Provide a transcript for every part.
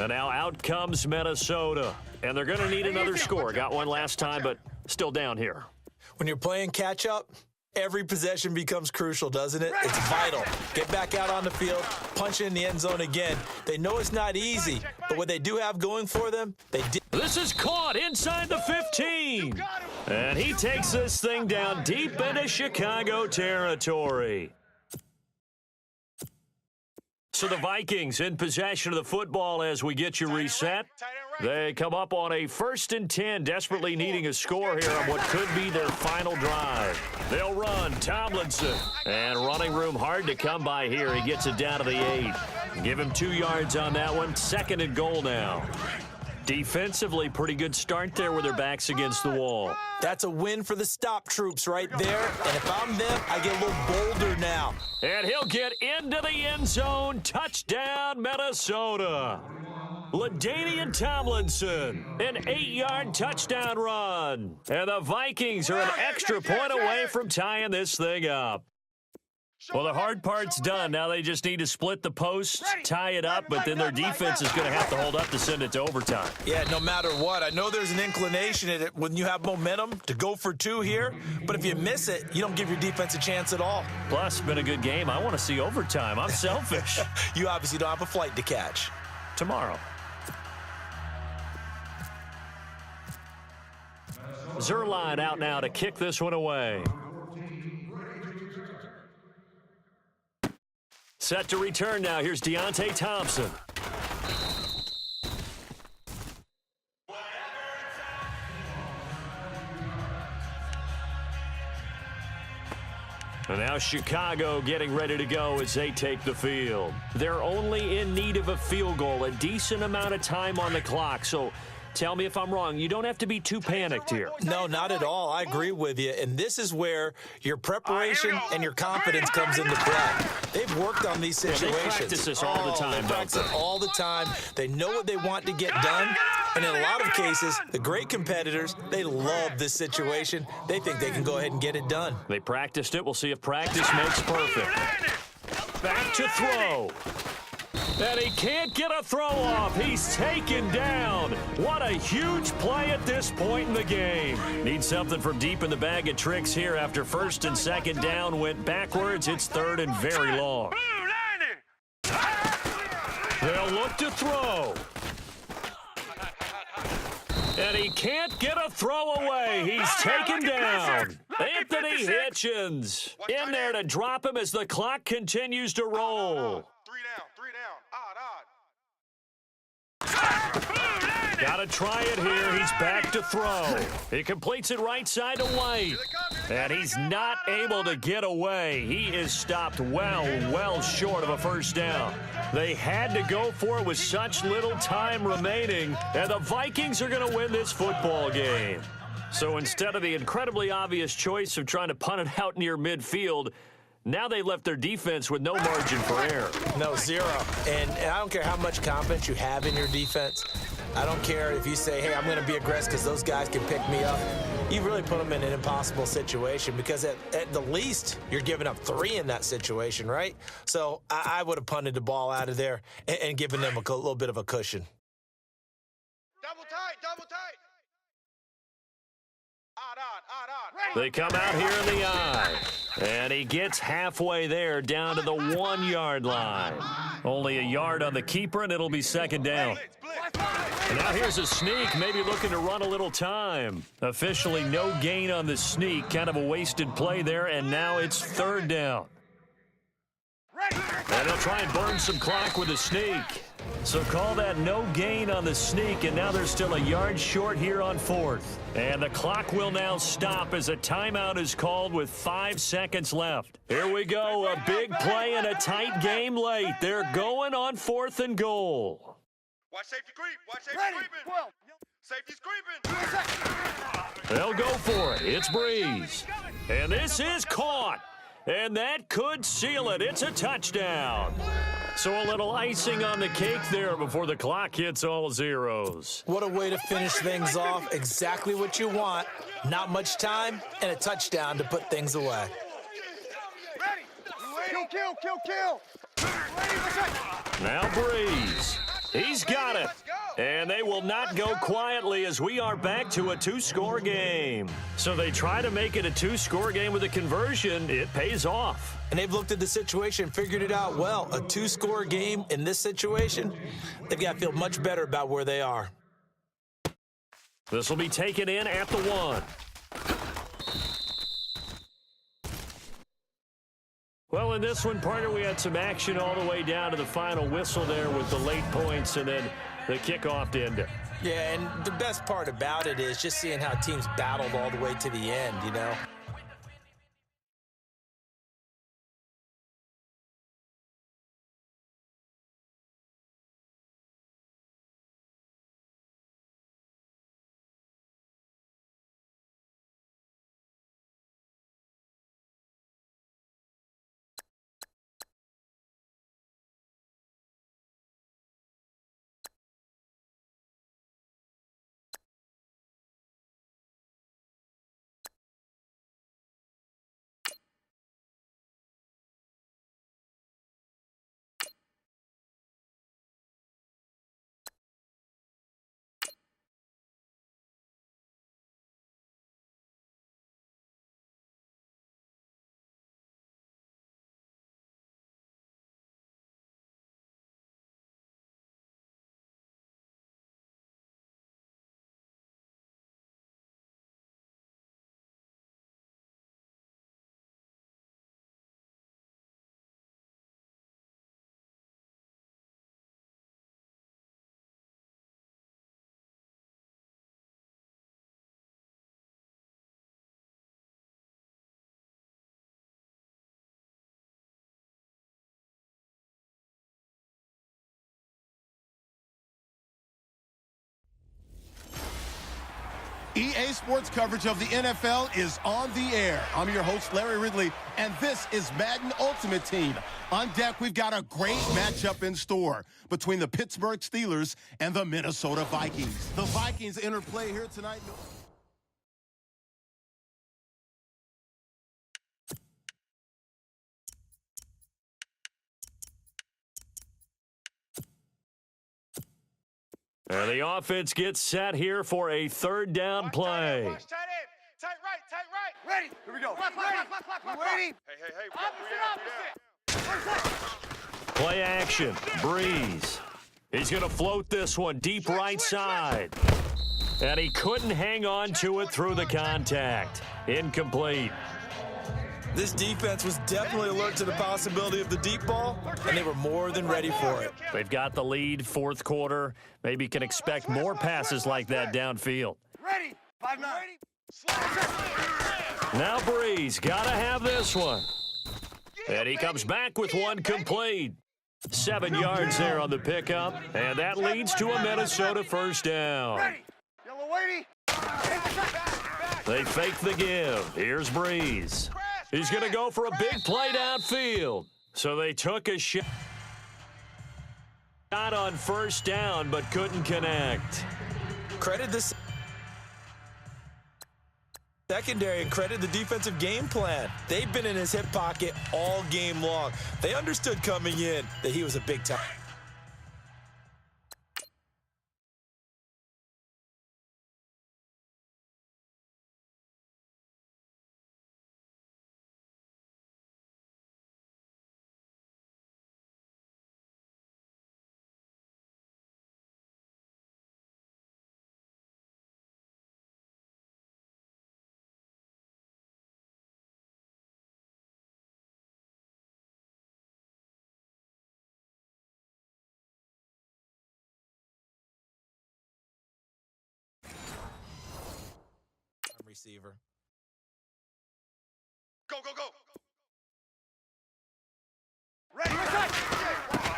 And now out comes Minnesota. And they're going to need another score. Got one last time, but still down here. When you're playing catch-up, every possession becomes crucial, doesn't it? It's vital. Get back out on the field, punch in the end zone again. They know it's not easy, but what they do have going for them, they did. This is caught inside the 15. And he takes this thing down deep into Chicago territory. So the Vikings in possession of the football as we get you reset. They come up on a 1st and 10, desperately needing a score here on what could be their final drive. They'll run Tomlinson. And running room hard to come by here. He gets it down to the 8. Give him 2 yards on that one. 2nd and goal now. Defensively, pretty good start there with their backs against the wall. That's a win for the stop troops right there. And if I'm them, I get a little bolder now. And he'll get into the end zone. Touchdown, Minnesota. LaDainian Tomlinson, an 8-yard touchdown run. And the Vikings are an extra point away from tying this thing up. Well, the hard part's done. Now they just need to split the posts, tie it up, but then their defense is going to have to hold up to send it to overtime. Yeah, no matter what. I know there's an inclination in it when you have momentum to go for 2 here, but if you miss it, you don't give your defense a chance at all. Plus, it's been a good game. I want to see overtime. I'm selfish. You obviously don't have a flight to catch. Tomorrow. Zerline out now to kick this one away. Set to return now. Here's Deontay Thompson. And now Chicago getting ready to go as they take the field. They're only in need of a field goal, a decent amount of time on the clock. So tell me if I'm wrong. You don't have to be too panicked here. No, not at all. I agree with you. And this is where your preparation and your confidence comes into play. They've worked on these situations. They practice this all the time, They practice it all the time. They know what they want to get done. And in a lot of cases, the great competitors, they love this situation. They think they can go ahead and get it done. They practiced it. We'll see if practice makes perfect. Back to throw. And he can't get a throw off. He's taken down. What a huge play at this point in the game. Need something from deep in the bag of tricks here after 1st and 2nd down went backwards. It's 3rd and very long. They'll look to throw. And he can't get a throw away. He's taken down. Anthony Hitchens in there to drop him as the clock continues to roll. 3 down. Gotta try it here. He's back to throw. He completes it right side to White. And he's not able to get away. He is stopped well short of a 1st down. They had to go for it with such little time remaining. And the Vikings are going to win this football game. So instead of the incredibly obvious choice of trying to punt it out near midfield, now they left their defense with no margin for error. No, 0. And I don't care how much confidence you have in your defense. I don't care if you say, hey, I'm going to be aggressive because those guys can pick me up. You really put them in an impossible situation because at the least, you're giving up 3 in that situation, right? So I would have punted the ball out of there and given them a little bit of a cushion. Double tight. They come out here in the eye. And he gets halfway there down to the 1-yard line. Only a yard on the keeper, and it'll be 2nd down. And now here's a sneak, maybe looking to run a little time. Officially no gain on the sneak, kind of a wasted play there, and now it's 3rd down. And he'll try and burn some clock with a sneak. So call that no gain on the sneak, and now they're still a yard short here on 4th. And the clock will now stop as a timeout is called with 5 seconds left. Here we go, a big play and a tight game late. They're going on 4th and goal. Watch safety creep. Safety's creeping. They'll go for it. It's Breeze. And this is caught. And that could seal it. It's a touchdown. So a little icing on the cake there before the clock hits all zeros. What a way to finish things off. Exactly what you want. Not much time and a touchdown to put things away. Kill. Now Breeze. He's got it. And they will not go quietly as we are back to a two-score game. So they try to make it a two-score game with a conversion. It pays off. And they've looked at the situation, figured it out well. A two-score game in this situation, they've got to feel much better about where they are. This will be taken in at the 1. Well, in this one, partner, we had some action all the way down to the final whistle there with the late points and then the kickoff to end it. Yeah, and the best part about it is just seeing how teams battled all the way to the end, you know. EA Sports coverage of the NFL is on the air. I'm your host, Larry Ridley, and this is Madden Ultimate Team. On deck, we've got a great matchup in store between the Pittsburgh Steelers and the Minnesota Vikings. The Vikings interplay here tonight. And the offense gets set here for a third down play. Watch tight end. Tight right, tight right. Ready. Here we go. Ready. Hey. Opposite. Play action. Breeze. He's going to float this one deep right side. And he couldn't hang on to it through the contact. Incomplete. This defense was definitely alert to the possibility of the deep ball, and they were more than ready for it. They've got the lead, fourth quarter. Maybe can expect more passes like that downfield. Ready. 5-9. Now Breeze, got to have this one. And he comes back with one complete. 7 yards there on the pickup, and that leads to a Minnesota first down. Ready. Yellow weighty. They fake the give. Here's Breeze. He's going to go for a big play downfield. So they took a shot on first down, but couldn't connect. Credit the secondary and credit the defensive game plan. They've been in his hip pocket all game long. They understood coming in that he was a big time. Receiver. Go. Ready.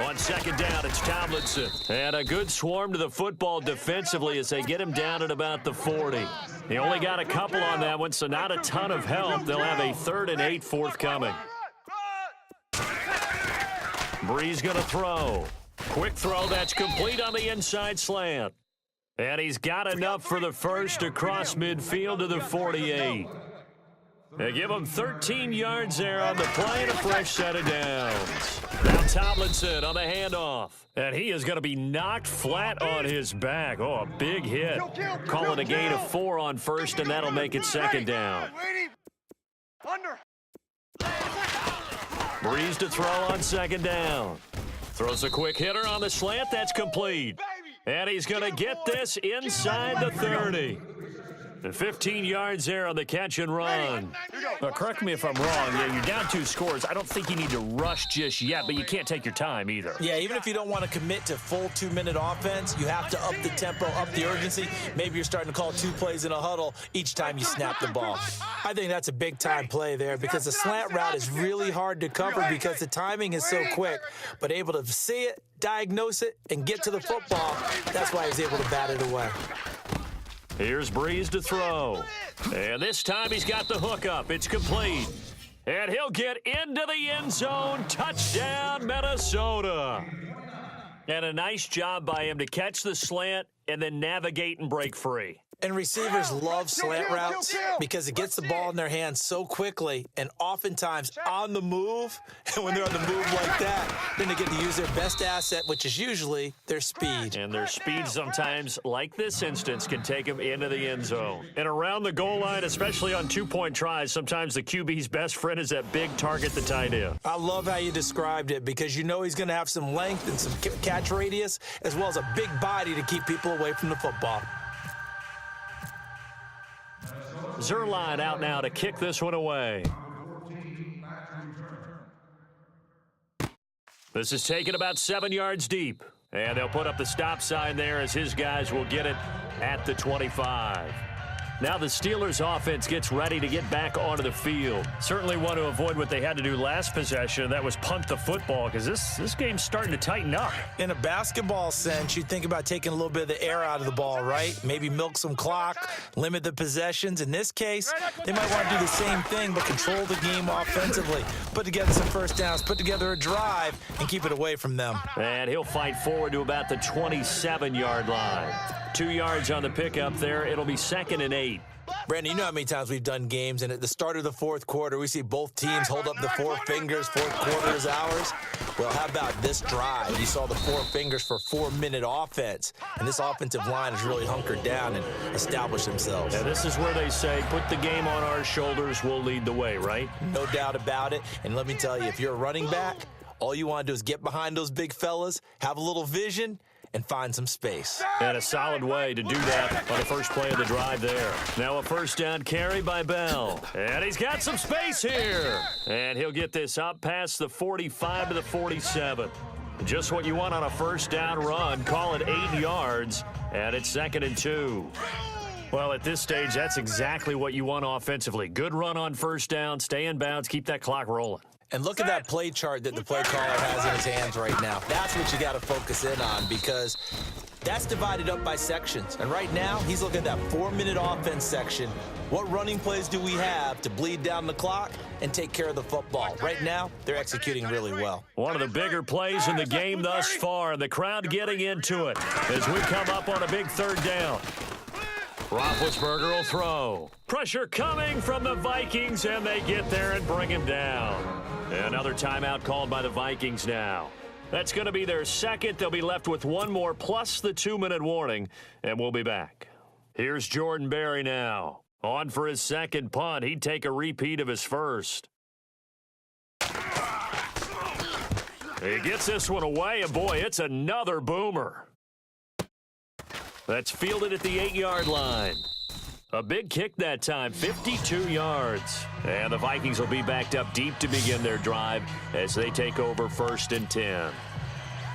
On second down, it's Tomlinson. And a good swarm to the football defensively as they get him down at about the 40. He only got a couple on that one, so not a ton of help. They'll have a 3rd and 8 forthcoming. Breeze going to throw. Quick throw, that's complete on the inside slant. And he's got enough for the first across midfield to the 48. They give him 13 yards there on the play and a fresh set of downs. Now Tomlinson on the handoff. And he is going to be knocked flat on his back. Oh, a big hit. Call it a gain of 4 on first, and that'll make it second down. Under. Breeze to throw on second down. Throws a quick hitter on the slant. That's complete. And he's going to get this inside the 30. And 15 yards there on the catch and run. Now, correct me if I'm wrong. Yeah, you're down 2 scores. I don't think you need to rush just yet, but you can't take your time either. Yeah, even if you don't want to commit to full 2-minute offense, you have to up the tempo, up the urgency. Maybe you're starting to call 2 plays in a huddle each time you snap the ball. I think that's a big-time play there because the slant route is really hard to cover because the timing is so quick. But able to see it, diagnose it, and get to the football, that's why he was able to bat it away. Here's Breeze to throw. And this time he's got the hook up. It's complete. And he'll get into the end zone. Touchdown, Minnesota. And a nice job by him to catch the slant and then navigate and break free. And receivers love slant routes because it gets the ball in their hands so quickly and oftentimes on the move. And when they're on the move like that, then they get to use their best asset, which is usually their speed. And their speed sometimes, like this instance, can take them into the end zone. And around the goal line, especially on 2-point tries, sometimes the QB's best friend is that big target, the tight end. I love how you described it because you know he's going to have some length and some catch radius as well as a big body to keep people away from the football. Zerline out now to kick this one away. This is taken about 7 yards deep. And they'll put up the stop sign there as his guys will get it at the 25. Now the Steelers offense gets ready to get back onto the field. Certainly want to avoid what they had to do last possession. That was punt the football because this game's starting to tighten up. In a basketball sense, you think about taking a little bit of the air out of the ball, right? Maybe milk some clock, limit the possessions. In this case, they might want to do the same thing but control the game offensively. Put together some first downs, put together a drive, and keep it away from them. And he'll fight forward to about the 27-yard line. 2 yards on the pickup there. It'll be 2nd and 8. Brandon, you know how many times we've done games, and at the start of the fourth quarter, we see both teams hold up the 4 fingers, fourth quarter is ours. Well, how about this drive? You saw the 4 fingers for 4-minute offense, and this offensive line has really hunkered down and established themselves. And this is where they say, put the game on our shoulders, we'll lead the way, right? No doubt about it, and let me tell you, if you're a running back, all you want to do is get behind those big fellas, have a little vision, and find some space. And a solid way to do that on the first play of the drive there. Now a first down carry by Bell. And he's got some space here. And he'll get this up past the 45 to the 47. Just what you want on a first down run. Call it 8 yards. And it's 2nd and 2. Well, at this stage, that's exactly what you want offensively. Good run on first down. Stay in bounds. Keep that clock rolling. And look at that play chart that the play caller has in his hands right now. That's what you got to focus in on because that's divided up by sections. And right now, he's looking at that 4-minute offense section. What running plays do we have to bleed down the clock and take care of the football? Right now, they're executing really well. One of the bigger plays in the game thus far, and the crowd getting into it as we come up on a big 3rd down. Roethlisberger will throw. Pressure coming from the Vikings, and they get there and bring him down. Another timeout called by the Vikings now. That's going to be their 2nd. They'll be left with 1 more plus the 2-minute warning, and we'll be back. Here's Jordan Berry now. On for his 2nd punt. He'd take a repeat of his first. He gets this one away, and boy, it's another boomer. That's fielded at the 8-yard line. A big kick that time, 52 yards. And the Vikings will be backed up deep to begin their drive as they take over 1st and 10.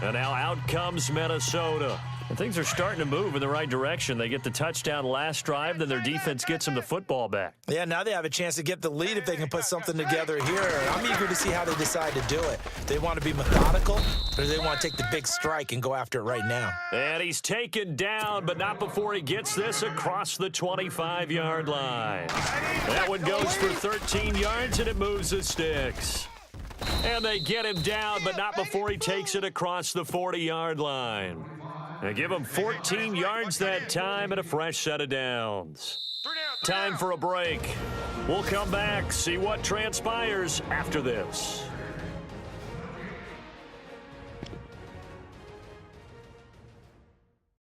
And now out comes Minnesota. And things are starting to move in the right direction. They get the touchdown last drive, then their defense gets them the football back. Yeah, now they have a chance to get the lead if they can put something together here. I'm eager to see how they decide to do it. They want to be methodical, or they want to take the big strike and go after it right now. And he's taken down, but not before he gets this across the 25-yard line. That one goes for 13 yards, and it moves the sticks. And they get him down, but not before he takes it across the 40-yard line. They give him 14 yards that time and a fresh set of downs. Time for a break. We'll come back, see what transpires after this.